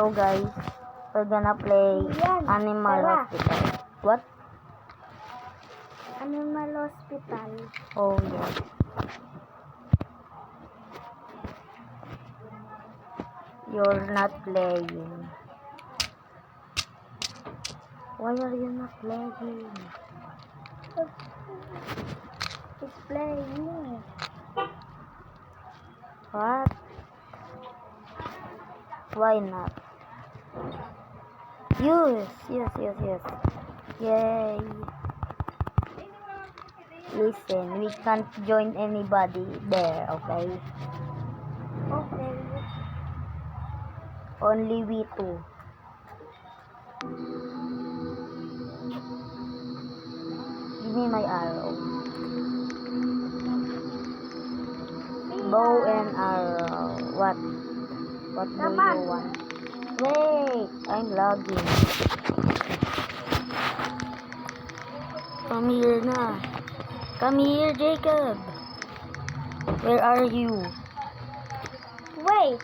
So guys, we're gonna play Animal Hospital. What? Animal Hospital. Oh yeah. You're not playing. Why are you not playing? It's playing. What? Why not? Yes. Yay. Listen, we can't join anybody there, okay? Okay. Only we two. Give me my arrow. Bow and arrow. What? What do Come you on. want? Wait, I'm logging. Come here na. Come here, Jacob. Where are you? Wait.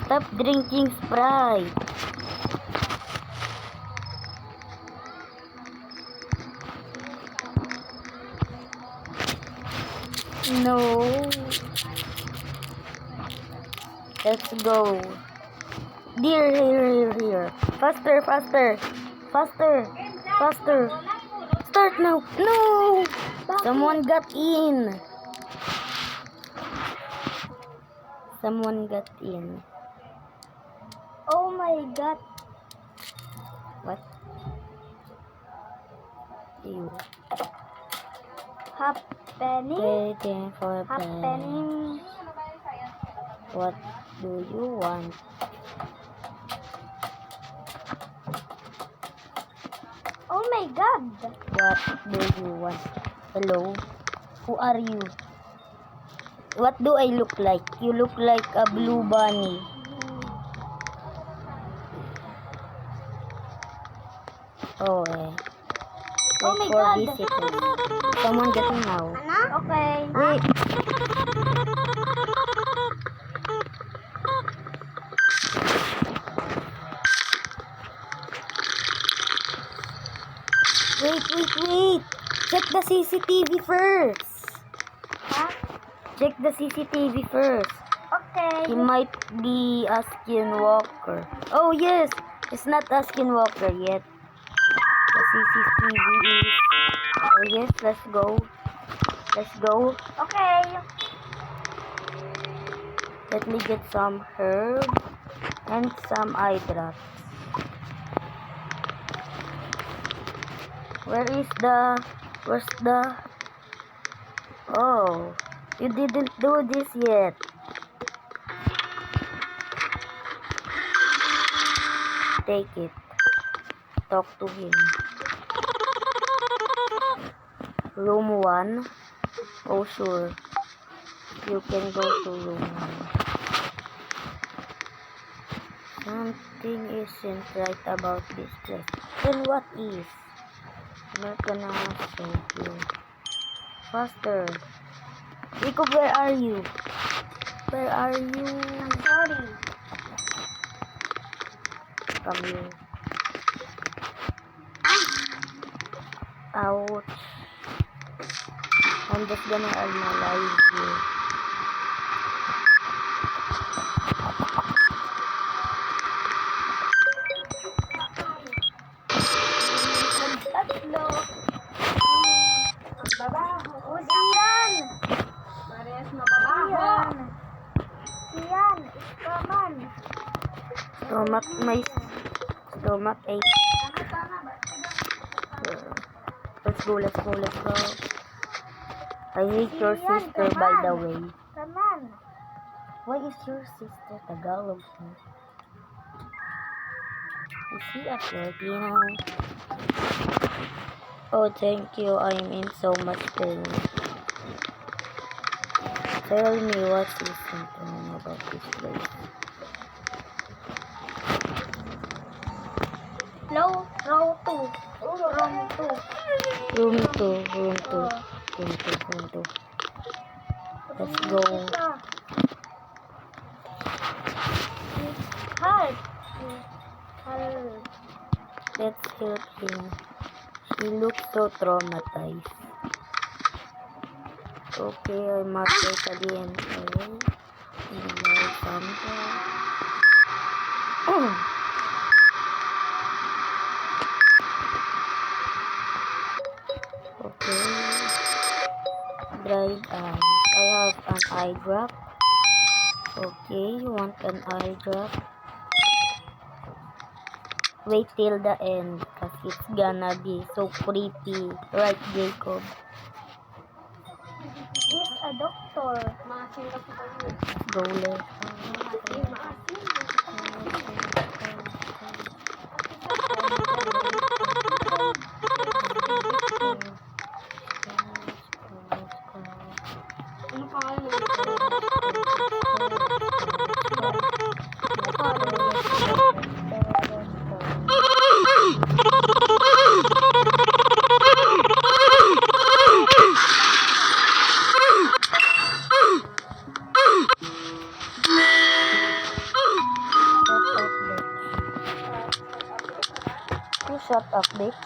Stop drinking Sprite. No. Let's go. Here. Faster. Start now. No. Someone got in. Oh my God. What? You. Waiting for play. Happening. What do you want? Oh my God. What do you want? Hello? Who are you? What do I look like? You look like a blue bunny. Oh, eh. Oh Wait my for God. visitors. Someone getting now. Okay. Wait. Wait. Check the CCTV first. Huh? Check the CCTV first. Okay. He might be a skinwalker. Oh yes, it's not a skinwalker yet. The CCTV is... Oh yes, let's go. Okay. Let me get some herb and some eye drops. Where's the... Oh, you didn't do this yet. Take it. Talk to him. Room 1. Oh sure. You can go to room 1. Something isn't right about this place. Then what is? I'm not gonna show you. Faster. Jacob, where are you? I'm sorry. Come here. Ouch. I'm just gonna analyze you. Tatlo. Oh, siyan. Siyan. Iskaman. My stomach ache. Let's go. I hate your sister, by the way. Come on. Why is your sister Tagalog? Is he a Filipino? Oh, thank you. I'm in so much pain. Tell me what is something about this place. Row 2. Room 2. Let's go. Help. Help. Let's help him. He looks so traumatized. Okay, I must wait again. Okay. Dried eyes. I have an eye drop. Okay, you want an eye drop? Wait till the end because it's gonna be so creepy. Right, Jacob? He's a doctor. Go left. You shut up, bitch.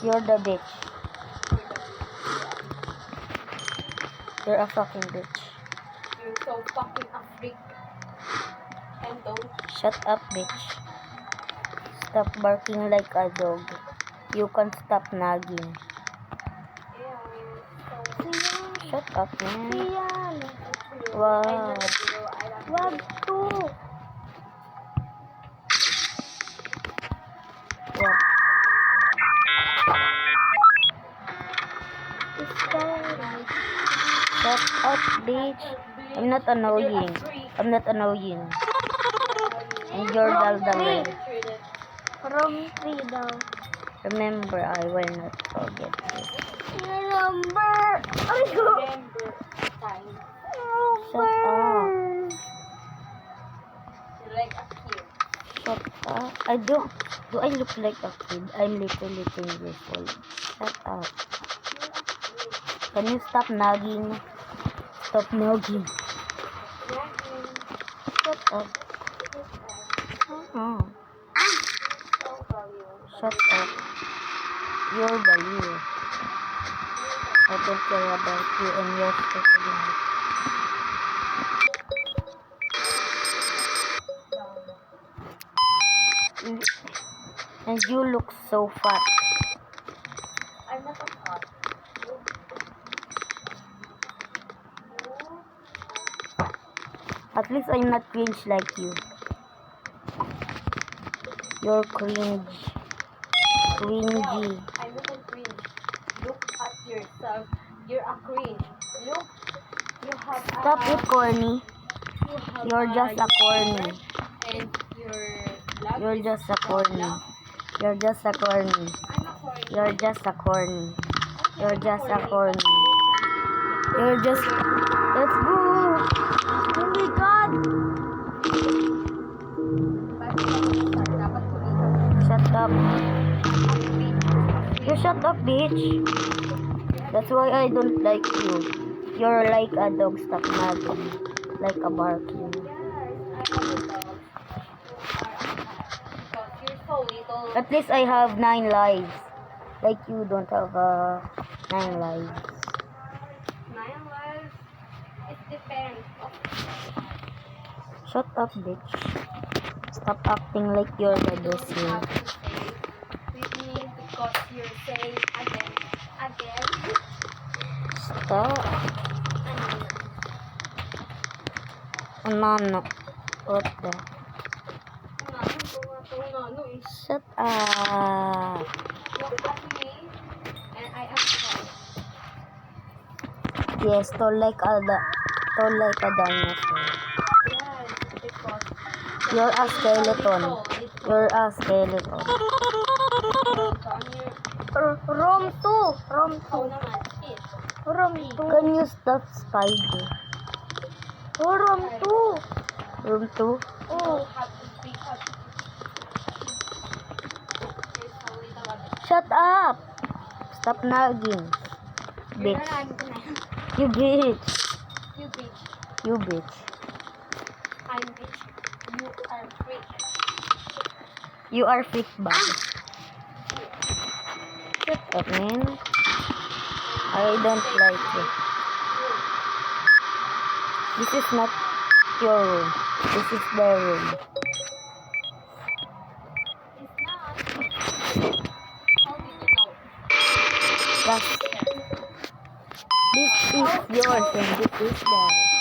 You're the bitch. You're a fucking bitch. You're so fucking a freak. And don't. Shut up, bitch. Stop barking like a dog. You can stop nagging. Shut up, man. Yan. Wow. Wag to. What? Scary. Shut up, bitch. I'm not annoying. I'm not annoying. And you're daldal. Room 3 daw. Remember, I will not forget this. Number. Ay, go. Remember time. Shut up. You're like a kid. Shut up. I don't. Do I look like a kid? I'm literally 10 years old. Shut up. Can you stop nagging? Stop nagging. Shut up. Shut up. You're value. I don't care about you and your stupid life. And you look so fat. I'm not a cat. At least I'm not cringe like you. You're cringe. Cringy. I'm not a cringe. Look at yourself. You're a cringe. Look. You have Stop it, corny. You have You're just a corny. And your black You're is just a corny. black. You're just a corny. I'm a corny. You're just a corny. You're just a corny. You're just. Let's go. Oh my god. Dapat kulitan. Shut up. You shut up, bitch. That's why I don't like you. You're like a dog stuck nagging. Like a barking. You're so little. At least I have 9 lives. Like you don't have 9 lives. 9 lives. It depends. Shut up, bitch. Stop acting like you're the best You have here. to say with me because you're saying again. Stop. Nano. What the? Shut up. Look at me, and I am proud. Yes, tall like a dinosaur. Yes, because You're a skeleton. You're a skeleton. Room 2. Room 2. naman, shit. Room 2. Can you stop spider? Oh, room 2. Room 2? Oh. Have to speak up. You're so little. Shut up! Stop nagging. Bitch. Pinalain ko na. You bitch. You bitch. You bitch. I'm bitch. You are freak. You are freak bag. Shut up, man. I don't like it. This is not your room. This is their room. It's not. How did you know? That's, this is yours and this is theirs.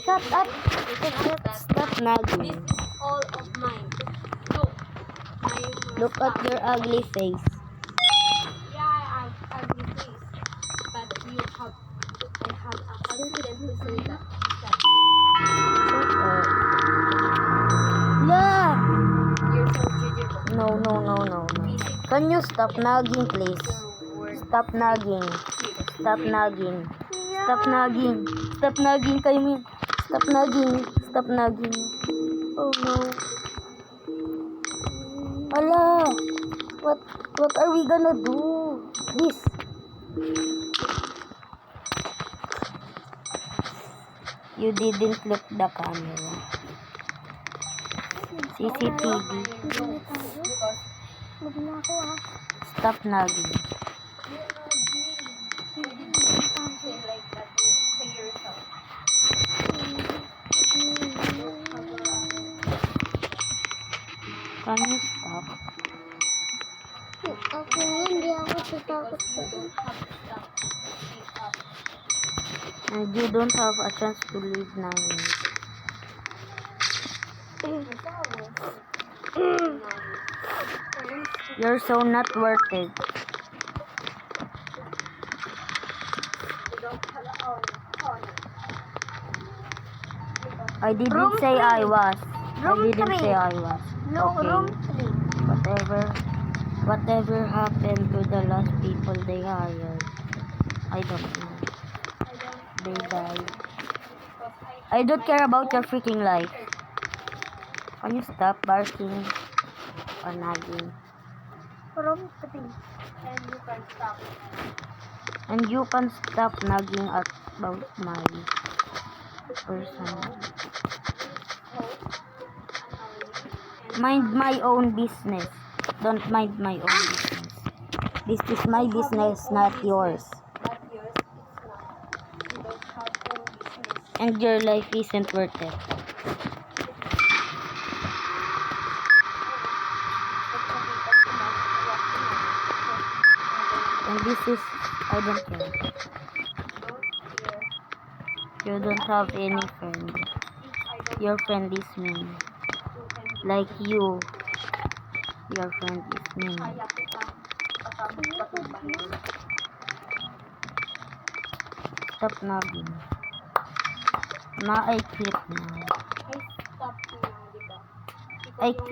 Shut up. You can ask that. Stop This nagging. is all of mine. Look. Look at your ugly face. Yeah, I have ugly face. But I have a confidence to say that. Shut up. Yeah. You're so judgeable. No. Can you stop nagging, please? Your word. Stop nagging. Stop nagging. Stop nagging. Stop nagging, Kaimin. Stop nagging. Stop nagging. Oh no. Ala. What are we gonna do? This. You didn't look the camera. CCTV. Because Huwag na ako ah. Stop nagging. you didn't say like that. You say yourself. Can you stop? Ako hindi ako tatakot You don't have to stop. Speak up. And you don't have a chance to leave now. You're so not worth it. I didn't Room say three. I was. Room I didn't three. say I was. No, Okay. room 3. Whatever happened to the last people they hired? I don't know. They died. I don't care about your freaking life. Can you stop barking or nagging? Room 3. And you can stop. And you can stop nagging about my person. Mind my own business. Don't mind my own business. This is my business, not yours. But yours, it's not. You don't have own business. And your life isn't worth it. And this is, I don't care. You don't have any friend. Your friend is me. Like you. Your friend is me. Stop nagging. I quit now. I stopped now, diba? I Because